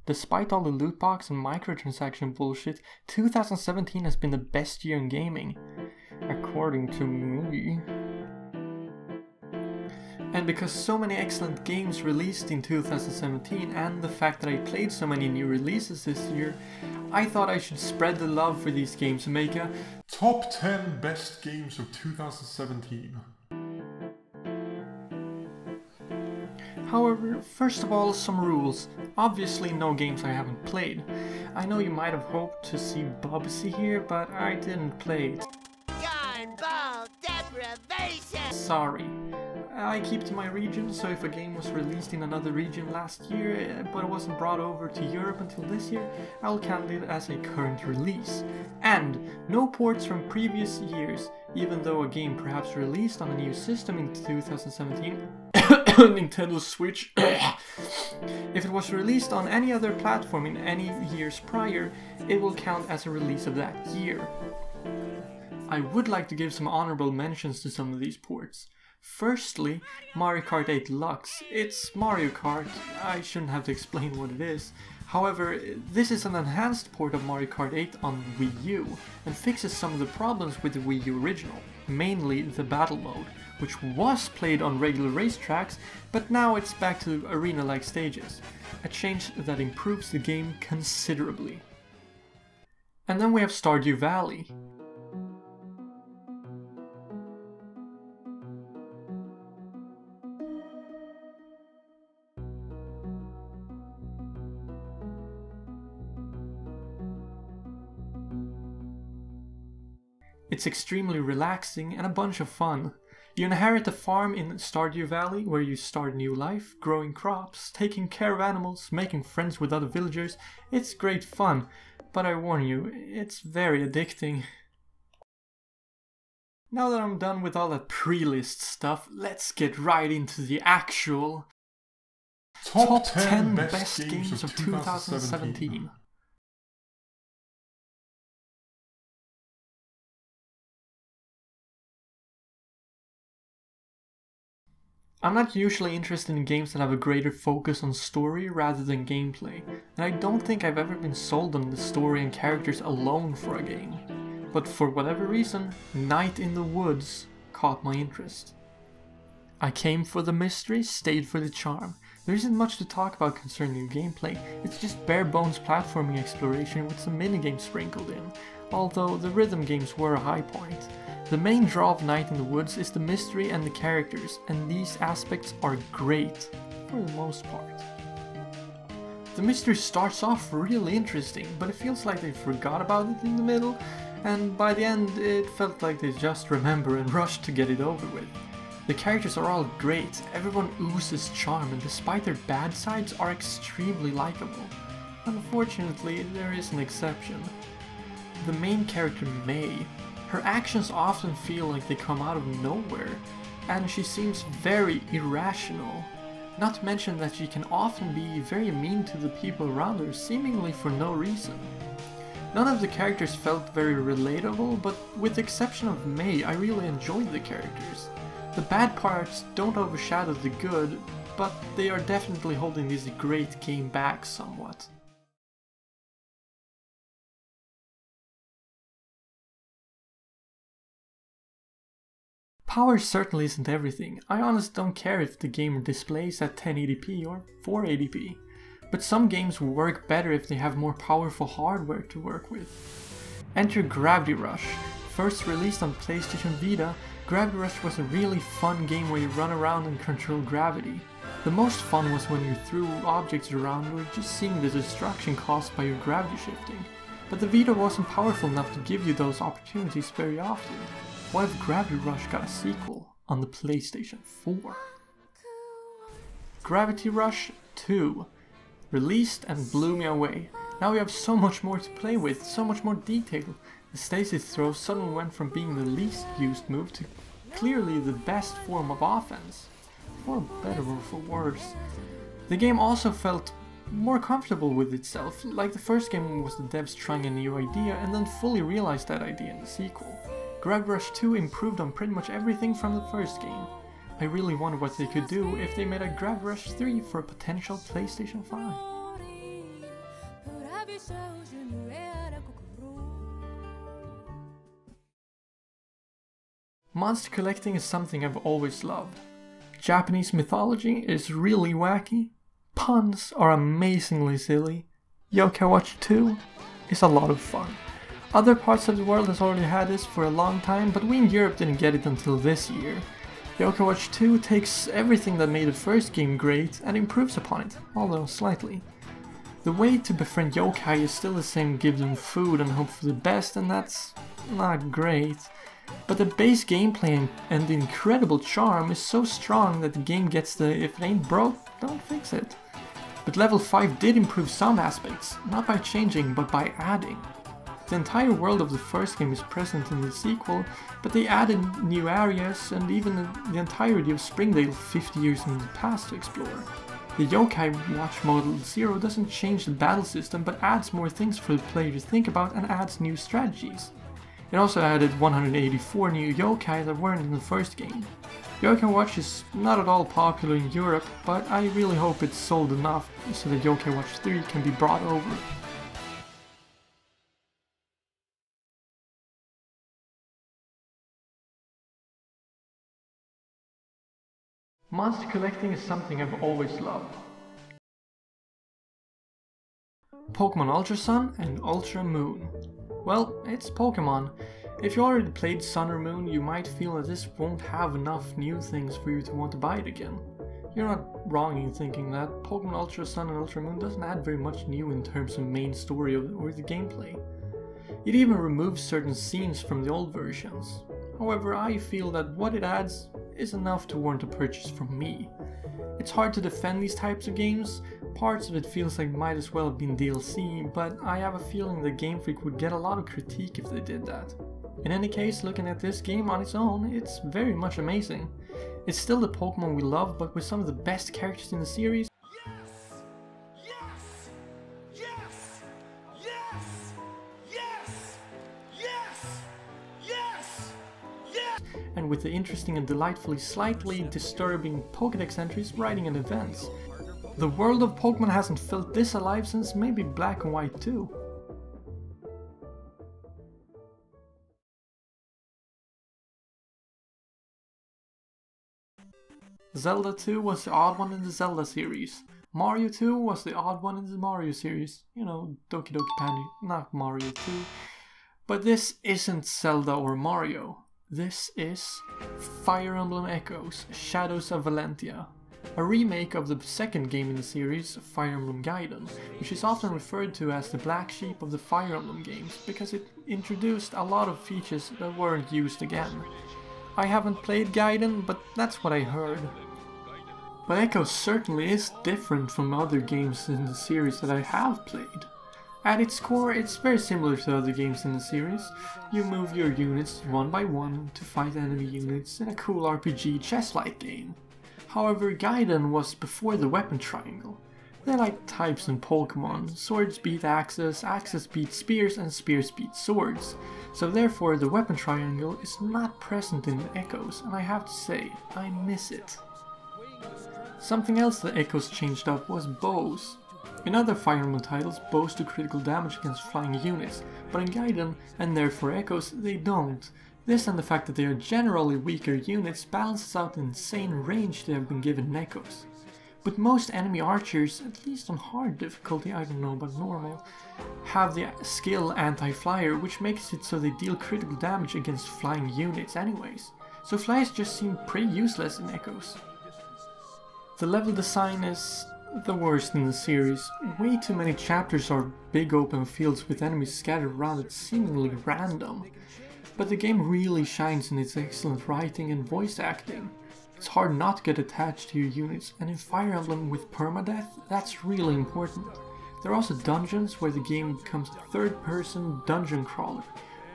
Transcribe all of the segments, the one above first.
Despite all the loot box and microtransaction bullshit, 2017 has been the best year in gaming, according to me. And because so many excellent games released in 2017 and the fact that I played so many new releases this year, I thought I should spread the love for these games and make a Top 10 Best Games of 2017. However, first of all, some rules. Obviously no games I haven't played. I know you might have hoped to see Bubsy here, but I didn't play it. Ball deprivation! Sorry. I keep to my region, so if a game was released in another region last year, but it wasn't brought over to Europe until this year, I'll count it as a current release. And no ports from previous years, even though a game perhaps released on a new system in 2017, Nintendo Switch, if it was released on any other platform in any years prior, it will count as a release of that year. I would like to give some honorable mentions to some of these ports. Firstly, Mario Kart 8 Deluxe. It's Mario Kart, I shouldn't have to explain what it is. However, this is an enhanced port of Mario Kart 8 on Wii U, and fixes some of the problems with the Wii U original, mainly the battle mode, which was played on regular racetracks, but now it's back to arena-like stages, a change that improves the game considerably. And then we have Stardew Valley. It's extremely relaxing and a bunch of fun. You inherit a farm in Stardew Valley where you start a new life, growing crops, taking care of animals, making friends with other villagers. It's great fun, but I warn you, it's very addicting. Now that I'm done with all that pre-list stuff, let's get right into the actual Top 10 Best Games of 2017. I'm not usually interested in games that have a greater focus on story rather than gameplay, and I don't think I've ever been sold on the story and characters alone for a game. But for whatever reason, Night in the Woods caught my interest. I came for the mystery, stayed for the charm. There isn't much to talk about concerning the gameplay, it's just bare bones platforming exploration with some minigames sprinkled in, although the rhythm games were a high point. The main draw of Night in the Woods is the mystery and the characters, and these aspects are great, for the most part. The mystery starts off really interesting, but it feels like they forgot about it in the middle, and by the end it felt like they just remember and rushed to get it over with. The characters are all great, everyone oozes charm, and despite their bad sides are extremely likable. Unfortunately, there is an exception. The main character, May. Her actions often feel like they come out of nowhere, and she seems very irrational. Not to mention that she can often be very mean to the people around her, seemingly for no reason. None of the characters felt very relatable, but with the exception of May, I really enjoyed the characters. The bad parts don't overshadow the good, but they are definitely holding this great game back somewhat. Power certainly isn't everything. I honestly don't care if the game displays at 1080p or 480p. But some games work better if they have more powerful hardware to work with. Enter Gravity Rush. First released on PlayStation Vita, Gravity Rush was a really fun game where you run around and control gravity. The most fun was when you threw objects around or just seeing the destruction caused by your gravity shifting. But the Vita wasn't powerful enough to give you those opportunities very often. What if Gravity Rush got a sequel on the PlayStation 4? Gravity Rush 2. Released and blew me away. Now we have so much more to play with, so much more detail. The stasis throw suddenly went from being the least used move to clearly the best form of offense. For better or for worse. The game also felt more comfortable with itself, like the first game was the devs trying a new idea and then fully realized that idea in the sequel. Gravity Rush 2 improved on pretty much everything from the first game. I really wonder what they could do if they made a Gravity Rush 3 for a potential PlayStation 5. Monster collecting is something I've always loved. Japanese mythology is really wacky, puns are amazingly silly, Yokai Watch 2 is a lot of fun. Other parts of the world has already had this for a long time, but we in Europe didn't get it until this year. Yokai Watch 2 takes everything that made the first game great and improves upon it, although slightly. The way to befriend yokai is still the same: give them food and hope for the best, and that's not great. But the base gameplay and the incredible charm is so strong that the game gets the "if it ain't broke, don't fix it." But level 5 did improve some aspects, not by changing but by adding. The entire world of the first game is present in the sequel, but they added new areas and even the entirety of Springdale 50 years in the past to explore. The Yokai Watch Model 0 doesn't change the battle system but adds more things for the player to think about and adds new strategies. It also added 184 new yokai that weren't in the first game. Yokai Watch is not at all popular in Europe, but I really hope it's sold enough so that Yokai Watch 3 can be brought over. Monster collecting is something I've always loved. Pokemon Ultra Sun and Ultra Moon. Well, it's Pokemon. If you already played Sun or Moon, you might feel that this won't have enough new things for you to want to buy it again. You're not wrong in thinking that. Pokemon Ultra Sun and Ultra Moon doesn't add very much new in terms of main story or the gameplay. It even removes certain scenes from the old versions. However, I feel that what it adds is enough to warrant a purchase from me. It's hard to defend these types of games. Parts of it feels like might as well have been DLC, but I have a feeling that Game Freak would get a lot of critique if they did that. In any case, looking at this game on its own, it's very much amazing. It's still the Pokemon we love, but with some of the best characters in the series. And with the interesting and delightfully slightly disturbing Pokédex entries, writing and events. The world of Pokemon hasn't felt this alive since maybe Black and White 2. Zelda 2 was the odd one in the Zelda series. Mario 2 was the odd one in the Mario series. You know, Doki Doki Panic, not Mario 2. But this isn't Zelda or Mario. This is Fire Emblem Echoes: Shadows of Valentia, a remake of the second game in the series, Fire Emblem Gaiden, which is often referred to as the black sheep of the Fire Emblem games because it introduced a lot of features that weren't used again. I haven't played Gaiden, but that's what I heard. But Echoes certainly is different from other games in the series that I have played. At its core, it's very similar to other games in the series. You move your units one by one to fight enemy units in a cool RPG chess-like game. However, Gaiden was before the weapon triangle. They're like types in Pokemon: swords beat axes, axes beat spears, and spears beat swords. So therefore the weapon triangle is not present in Echoes, and I have to say, I miss it. Something else that Echoes changed up was bows. In other Fire Emblem titles, bows do critical damage against flying units, but in Gaiden, and therefore Echoes, they don't. This and the fact that they are generally weaker units balances out the insane range they have been given in Echoes. But most enemy archers, at least on hard difficulty, I don't know about normal, have the skill anti-flyer, which makes it so they deal critical damage against flying units anyways. So flyers just seem pretty useless in Echoes. The level design is the worst in the series. Way too many chapters are big open fields with enemies scattered around at seemingly random. But the game really shines in its excellent writing and voice acting. It's hard not to get attached to your units, and in Fire Emblem with permadeath, that's really important. There are also dungeons where the game becomes a third-person dungeon crawler,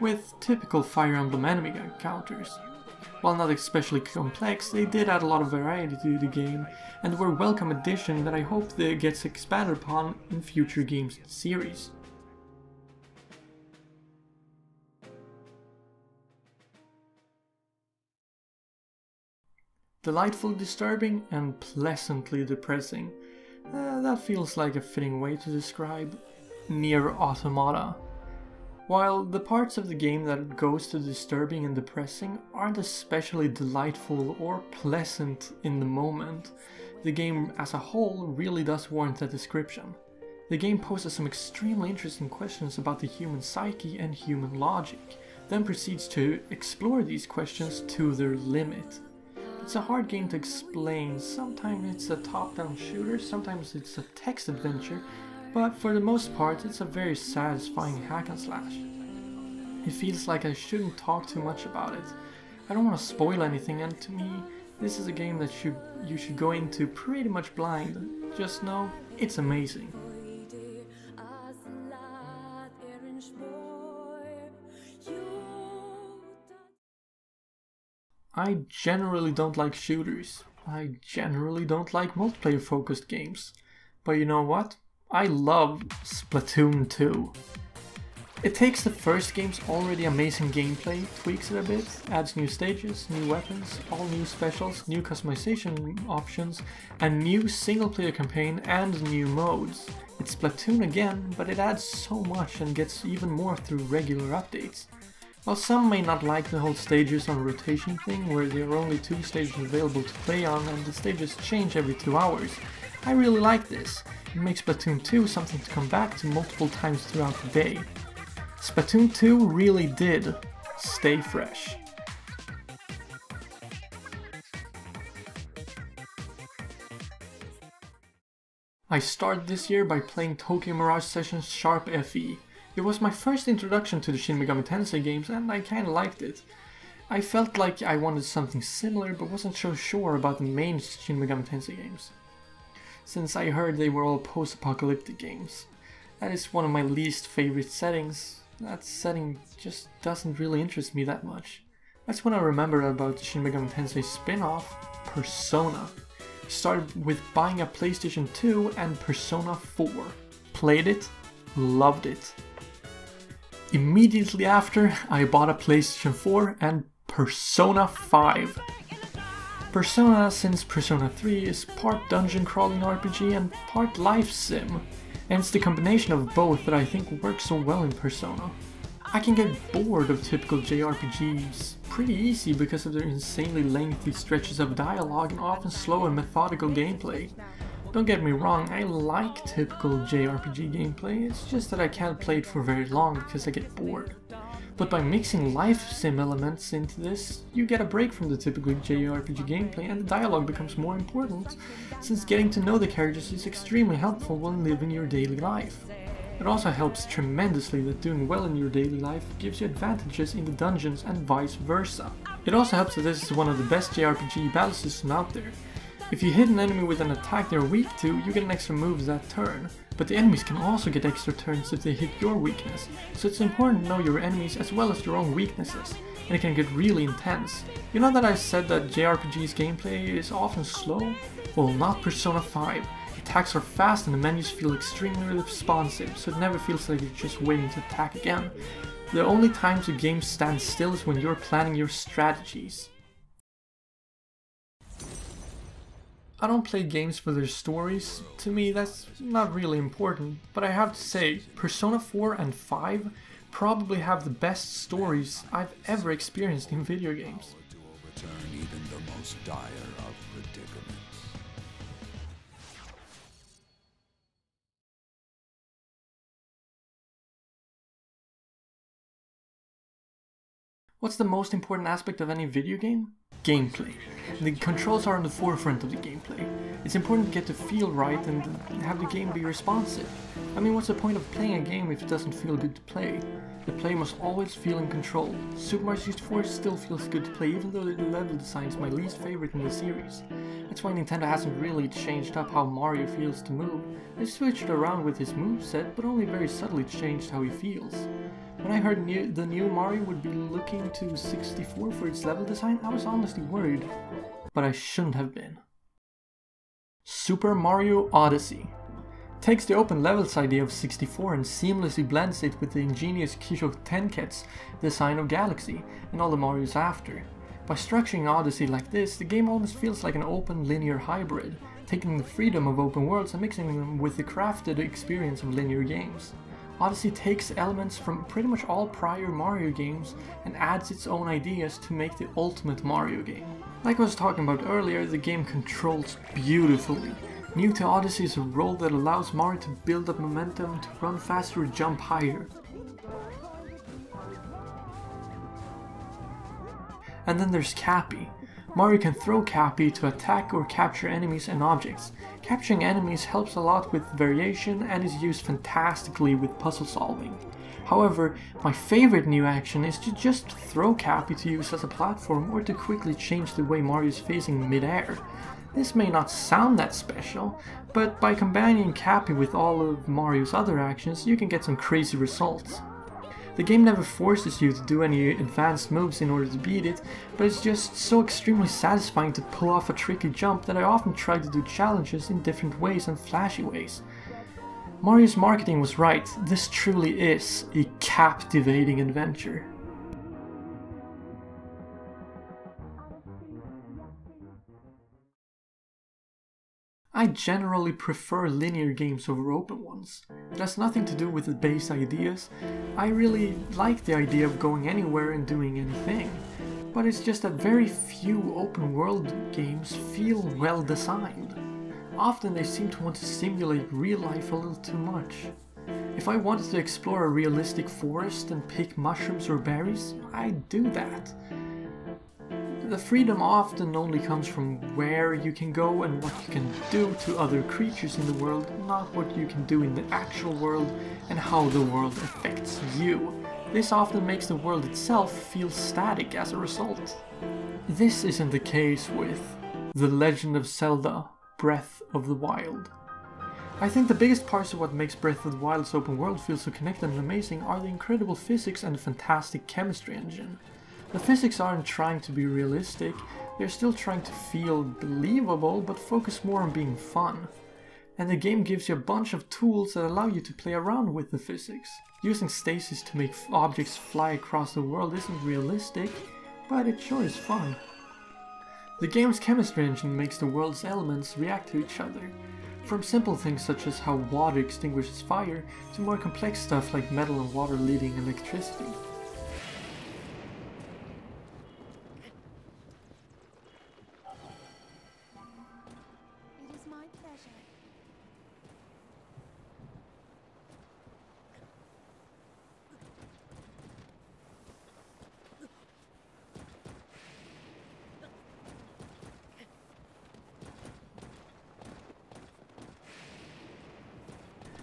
with typical Fire Emblem enemy encounters. While not especially complex, they did add a lot of variety to the game, and were a welcome addition that I hope that gets expanded upon in future games in the series. Delightfully disturbing and pleasantly depressing. That feels like a fitting way to describe Nier Automata. While the parts of the game that goes to disturbing and depressing aren't especially delightful or pleasant in the moment, the game as a whole really does warrant that description. The game poses some extremely interesting questions about the human psyche and human logic, then proceeds to explore these questions to their limit. It's a hard game to explain. Sometimes it's a top-down shooter, sometimes it's a text adventure, but for the most part it's a very satisfying hack and slash. It feels like I shouldn't talk too much about it. I don't want to spoil anything, and to me, this is a game that you should go into pretty much blind. Just know, it's amazing. I generally don't like shooters. I generally don't like multiplayer focused games. But you know what? I love Splatoon 2. It takes the first game's already amazing gameplay, tweaks it a bit, adds new stages, new weapons, all new specials, new customization options, a new single player campaign and new modes. It's Splatoon again, but it adds so much and gets even more through regular updates. While some may not like the whole stages on rotation thing, where there are only 2 stages available to play on and the stages change every 2 hours, I really like this. It makes Splatoon 2 something to come back to multiple times throughout the day. Splatoon 2 really did stay fresh. I started this year by playing Tokyo Mirage Sessions Sharp FE. It was my first introduction to the Shin Megami Tensei games and I kinda liked it. I felt like I wanted something similar but wasn't so sure about the main Shin Megami Tensei games, since I heard they were all post-apocalyptic games. That is one of my least favorite settings. That setting just doesn't really interest me that much. That's when I remembered about the Shin Megami Tensei spin-off, Persona. I started with buying a PlayStation 2 and Persona 4. Played it, loved it. Immediately after, I bought a PlayStation 4 and Persona 5. Persona, since Persona 3 is part dungeon crawling RPG and part life sim, and it's the combination of both that I think works so well in Persona. I can get bored of typical JRPGs pretty easy because of their insanely lengthy stretches of dialogue and often slow and methodical gameplay. Don't get me wrong, I like typical JRPG gameplay, it's just that I can't play it for very long because I get bored. But by mixing life sim elements into this, you get a break from the typical JRPG gameplay and the dialogue becomes more important, since getting to know the characters is extremely helpful when living your daily life. It also helps tremendously that doing well in your daily life gives you advantages in the dungeons and vice versa. It also helps that this is one of the best JRPG battle systems out there. If you hit an enemy with an attack they're weak to, you get an extra move that turn, but the enemies can also get extra turns if they hit your weakness, so it's important to know your enemies as well as your own weaknesses, and it can get really intense. You know that I said that JRPG's gameplay is often slow? Well, not Persona 5. Attacks are fast and the menus feel extremely responsive, so it never feels like you're just waiting to attack again. The only times a game stands still is when you're planning your strategies. I don't play games for their stories. To me, that's not really important, but I have to say, Persona 4 and 5 probably have the best stories I've ever experienced in video games. To overturn even the most dire of predicaments. What's the most important aspect of any video game? Gameplay. The controls are on the forefront of the gameplay. It's important to get the feel right and have the game be responsive. I mean, what's the point of playing a game if it doesn't feel good to play? The play must always feel in control. Super Mario 64 still feels good to play even though the level design is my least favorite in the series. That's why Nintendo hasn't really changed up how Mario feels to move. They switched around with his moveset, but only very subtly changed how he feels. When I heard the new Mario would be looking to 64 for its level design, I was honestly worried. But I shouldn't have been. Super Mario Odyssey takes the open levels idea of 64 and seamlessly blends it with the ingenious Kisho Tenket's design of Galaxy and all the Marios after. By structuring Odyssey like this, the game almost feels like an open linear hybrid, taking the freedom of open worlds and mixing them with the crafted experience of linear games. Odyssey takes elements from pretty much all prior Mario games and adds its own ideas to make the ultimate Mario game. Like I was talking about earlier, the game controls beautifully. New to Odyssey is a roll that allows Mario to build up momentum, to run faster or jump higher. And then there's Cappy. Mario can throw Cappy to attack or capture enemies and objects. Capturing enemies helps a lot with variation and is used fantastically with puzzle solving. However, my favorite new action is to just throw Cappy to use as a platform or to quickly change the way Mario is facing mid-air. This may not sound that special, but by combining Cappy with all of Mario's other actions, you can get some crazy results. The game never forces you to do any advanced moves in order to beat it, but it's just so extremely satisfying to pull off a tricky jump that I often try to do challenges in different ways and flashy ways. Mario's marketing was right, this truly is a captivating adventure. I generally prefer linear games over open ones. It has nothing to do with the base ideas. I really like the idea of going anywhere and doing anything. But it's just that very few open world games feel well designed. Often they seem to want to simulate real life a little too much. If I wanted to explore a realistic forest and pick mushrooms or berries, I'd do that. The freedom often only comes from where you can go and what you can do to other creatures in the world, not what you can do in the actual world and how the world affects you. This often makes the world itself feel static as a result. This isn't the case with The Legend of Zelda: Breath of the Wild. I think the biggest parts of what makes Breath of the Wild's open world feel so connected and amazing are the incredible physics and the fantastic chemistry engine. The physics aren't trying to be realistic, they're still trying to feel believable but focus more on being fun. And the game gives you a bunch of tools that allow you to play around with the physics. Using stasis to make objects fly across the world isn't realistic, but it sure is fun. The game's chemistry engine makes the world's elements react to each other. From simple things such as how water extinguishes fire, to more complex stuff like metal and water leading electricity.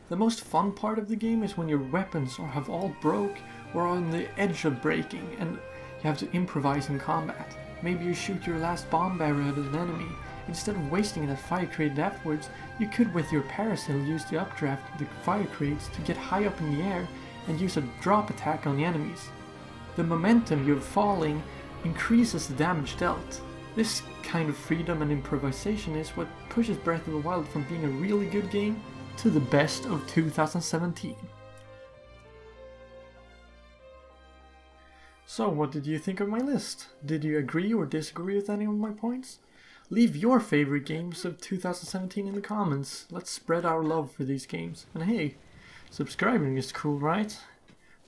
The most fun part of the game is when your weapons have all broke or are on the edge of breaking and you have to improvise in combat. Maybe you shoot your last bomb barrel at an enemy. Instead of wasting that fire created afterwards, you could with your parasail use the updraft of the fire crates to get high up in the air and use a drop attack on the enemies. The momentum you're falling increases the damage dealt. This kind of freedom and improvisation is what pushes Breath of the Wild from being a really good game to the best of 2017. So what did you think of my list? Did you agree or disagree with any of my points? Leave your favorite games of 2017 in the comments. Let's spread our love for these games. And hey, subscribing is cool, right?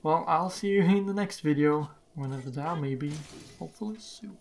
Well, I'll see you in the next video, whenever that may be, hopefully soon.